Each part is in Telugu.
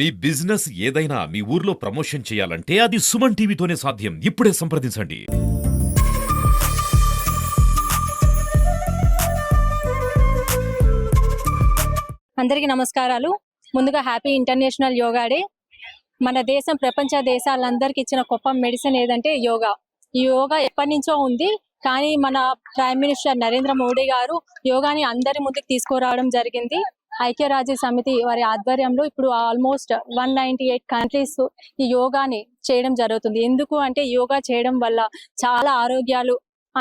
మీ బిజినెస్ ఏదైనా మీ ఊర్లో ప్రమోషన్ చేయాలంటే అది సుమన్ టీవీతోనే సాధ్యం. ఇప్పుడే సంప్రదించండి. అందరికీ నమస్కారాలు. ముందుగా హ్యాపీ ఇంటర్నేషనల్ యోగా డే. మన దేశం ప్రపంచ దేశాలందరికీ ఇచ్చిన గొప్ప మెడిసిన్ ఏదంటే యోగా. ఈ యోగా ఎప్పటి నుంచో ఉంది, కానీ మన ప్రైమ్ మినిస్టర్ నరేంద్ర మోడీ గారు యోగాని అందరి ముందుకు తీసుకురావడం జరిగింది. ఐక్యరాజ్య సమితి వారి ఆధ్వర్యంలో ఇప్పుడు ఆల్మోస్ట్ 198 కంట్రీస్ ఈ యోగాని చేయడం జరుగుతుంది. ఎందుకు అంటే యోగా చేయడం వల్ల చాలా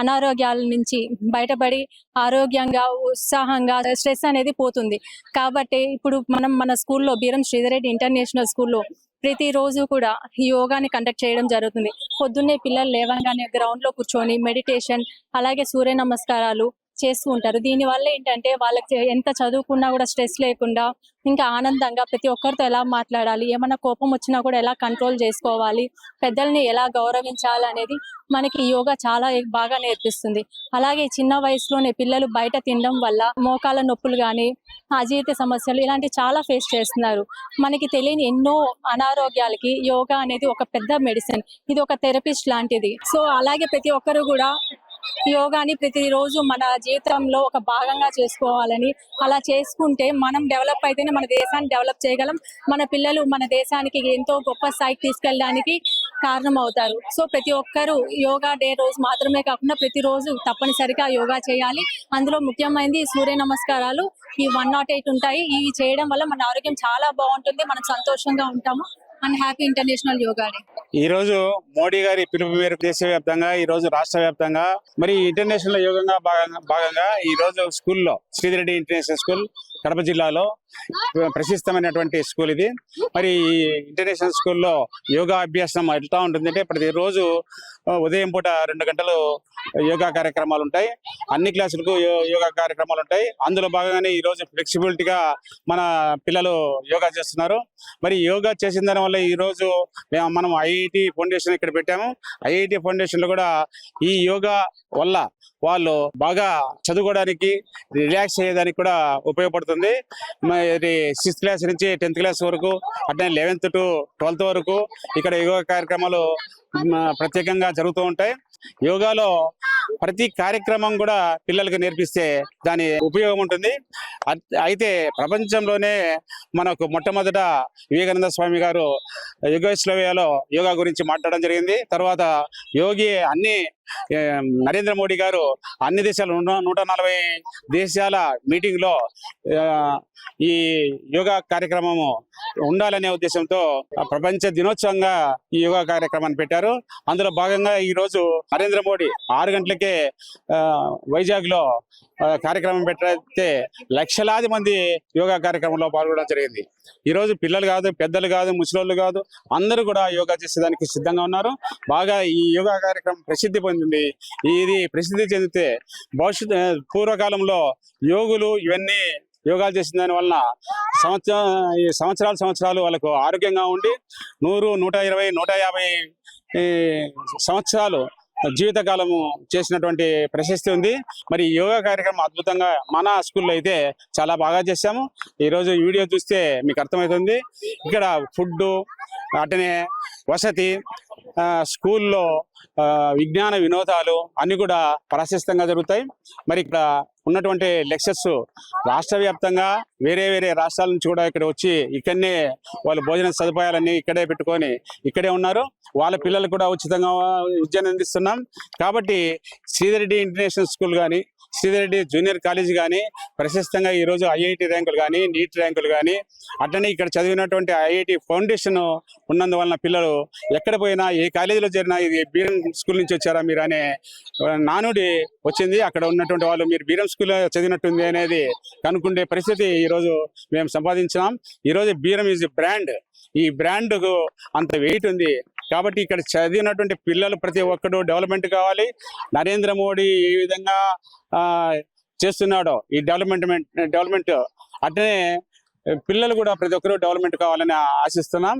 అనారోగ్యాల నుంచి బయటపడి ఆరోగ్యంగా, ఉత్సాహంగా, స్ట్రెస్ అనేది పోతుంది. కాబట్టి ఇప్పుడు మనం మన స్కూల్లో బీరం శ్రీధర్ ఇంటర్నేషనల్ స్కూల్లో ప్రతిరోజు కూడా ఈ యోగాని కండక్ట్ చేయడం జరుగుతుంది. పొద్దున్నే పిల్లలు లేవగానే గ్రౌండ్ లో కూర్చొని మెడిటేషన్, అలాగే సూర్య నమస్కారాలు చేస్తూ ఉంటారు. దీని వల్ల ఏంటంటే వాళ్ళకి ఎంత చదువుకున్నా కూడా స్ట్రెస్ లేకుండా ఇంకా ఆనందంగా ప్రతి ఒక్కరితో ఎలా మాట్లాడాలి, ఏమైనా కోపం వచ్చినా కూడా ఎలా కంట్రోల్ చేసుకోవాలి, పెద్దల్ని ఎలా గౌరవించాలి అనేది మనకి యోగా చాలా బాగా నేర్పిస్తుంది. అలాగే చిన్న వయసులోనే పిల్లలు బయట తినడం వల్ల మోకాల నొప్పులు కానీ, అజీర్తి సమస్యలు ఇలాంటి చాలా ఫేస్ చేస్తున్నారు. మనకి తెలియని ఎన్నో అనారోగ్యాలకి యోగా అనేది ఒక పెద్ద మెడిసిన్. ఇది ఒక థెరపిస్ట్ లాంటిది. సో అలాగే ప్రతి ఒక్కరు కూడా యోగాని ప్రతిరోజు మన జీవితంలో ఒక భాగంగా చేసుకోవాలని, అలా చేసుకుంటే మనం డెవలప్ అయితేనే మన దేశాన్ని డెవలప్ చేయగలం. మన పిల్లలు మన దేశానికి ఎంతో గొప్ప స్థాయికి తీసుకెళ్ళడానికి కారణం అవుతారు. సో ప్రతి ఒక్కరూ యోగా డే రోజు మాత్రమే కాకుండా ప్రతిరోజు తప్పనిసరిగా యోగా చేయాలి. అందులో ముఖ్యమైనది సూర్య నమస్కారాలు. ఈ 108 ఉంటాయి. ఇవి చేయడం వల్ల మన ఆరోగ్యం చాలా బాగుంటుంది, మనం సంతోషంగా ఉంటాము. And happy international yoga day. ఈ రోజు మోడీ గారి పిలుపు మేరకు దేశవ్యాప్తంగా, ఈ రోజు రాష్ట్ర వ్యాప్తంగా మరి ఇంటర్నేషనల్ యోగంగా భాగంగా ఈ రోజు స్కూల్లో శ్రీధర్ రెడ్డి ఇంటర్నేషనల్ స్కూల్ కడప జిల్లాలో ప్రసిద్ధమైనటువంటి స్కూల్ ఇది. మరి ఈ ఇంటర్నేషనల్ స్కూల్లో యోగా అభ్యాసం ఎట్లా ఉంటుందంటే ప్రతిరోజు ఉదయం పూట 2 గంటలు యోగా కార్యక్రమాలు ఉంటాయి. అన్ని క్లాసులకు యోగా కార్యక్రమాలు ఉంటాయి. అందులో భాగంగానే ఈ రోజు ఫ్లెక్సిబిలిటీగా మన పిల్లలు యోగా చేస్తున్నారు. మరి యోగా చేసిన దాని వల్ల ఈ రోజు మనం ఐఐటి ఫౌండేషన్ ఇక్కడ పెట్టాము. ఐఐటి ఫౌండేషన్ లో కూడా ఈ యోగా వల్ల వాళ్ళు బాగా చదువుకోవడానికి, రిలాక్స్ అయ్యేదానికి కూడా ఉపయోగపడుతుంది. మరి 6th క్లాస్ నుంచి 10th క్లాస్ వరకు, అట్లనే 11th to 12th వరకు ఇక్కడ యోగా కార్యక్రమాలు ప్రత్యేకంగా జరుగుతూ ఉంటాయి. యోగాలో ప్రతి కార్యక్రమం కూడా పిల్లలకు నేర్పిస్తే దాని ఉపయోగం ఉంటుంది. అయితే ప్రపంచంలోనే మనకు మొట్టమొదట వివేకానంద స్వామి గారు యుగోస్లోవియాలో యోగా గురించి మాట్లాడడం జరిగింది. తర్వాత నరేంద్ర మోడీ గారు అన్ని దేశాలు 140 దేశాల మీటింగ్ లో ఈ యోగా కార్యక్రమము ఉండాలనే ఉద్దేశంతో ప్రపంచ దినోత్సవంగా ఈ యోగా కార్యక్రమాన్ని పెట్టారు. అందులో భాగంగా ఈ రోజు నరేంద్ర మోడీ 6 గంటలకే వైజాగ్ లో కార్యక్రమం పెట్టితే లక్షలాది మంది యోగా కార్యక్రమంలో పాల్గొనడం జరిగింది. ఈ రోజు పిల్లలు కాదు, పెద్దలు కాదు, ముసలోళ్ళు కాదు, అందరూ కూడా యోగా చేసేదానికి సిద్ధంగా ఉన్నారు. బాగా ఈ యోగా కార్యక్రమం ప్రసిద్ధి పొందింది. ఇది ప్రసిద్ధి చెందితే పూర్వకాలంలో యోగులు ఇవన్నీ యోగాలు చేసిన దాని వలన సంవత్సరాలు వాళ్ళకు ఆరోగ్యంగా ఉండి 100, 120, 150 సంవత్సరాలు జీవితకాలము చేసినటువంటి ప్రశస్తి ఉంది. మరి యోగా కార్యక్రమం అద్భుతంగా మన స్కూల్లో అయితే చాలా బాగా చేశాము. ఈరోజు వీడియో చూస్తే మీకు అర్థమవుతుంది. ఇక్కడ ఫుడ్, అటనే వసతి, స్కూల్లో విజ్ఞాన వినోదాలు అన్ని కూడా ప్రశస్తంగా జరుగుతాయి. మరి ఇక్కడ ఉన్నటువంటి లెక్చర్స్ రాష్ట్ర వ్యాప్తంగా వేరే రాష్ట్రాల నుంచి కూడా ఇక్కడ వచ్చి ఇక్కడనే వాళ్ళ భోజన సదుపాయాలన్నీ ఇక్కడే పెట్టుకొని ఇక్కడే ఉన్నారు. వాళ్ళ పిల్లలు కూడా ఉచితంగా విద్యను అందిస్తున్నాం. కాబట్టి శ్రీధర్ రెడ్డి ఇంటర్నేషనల్ స్కూల్ కానీ, శ్రీధర్ రెడ్డి జూనియర్ కాలేజ్ కానీ ప్రశస్తంగా ఈరోజు ఐఐటి ర్యాంకులు కానీ, నీట్ ర్యాంకులు కానీ, అట్లనే ఇక్కడ చదివినటువంటి ఐఐటి ఫౌండేషన్ ఉన్నందువలన పిల్లలు ఎక్కడ పోయినా, ఏ కాలేజీలో చేరినా ఇది బీరం స్కూల్ నుంచి వచ్చారా మీరు అనే నానుడి వచ్చింది. అక్కడ ఉన్నటువంటి వాళ్ళు మీరు బీరం స్కూల్ చదివినట్టుంది అనేది కనుక్కుండే పరిస్థితి ఈరోజు మేము సంపాదించినాం. ఈరోజు బీరం ఈజ్ బ్రాండ్. ఈ బ్రాండ్కు అంత వెయిట్ ఉంది. కాబట్టి ఇక్కడ చదివినటువంటి పిల్లలు ప్రతి ఒక్కరు డెవలప్మెంట్ కావాలి. నరేంద్ర మోడీ ఏ విధంగా చేస్తున్నాడో ఈ డెవలప్మెంట్ అట్లనే పిల్లలు కూడా ప్రతి ఒక్కరు డెవలప్మెంట్ కావాలని ఆశిస్తున్నాం.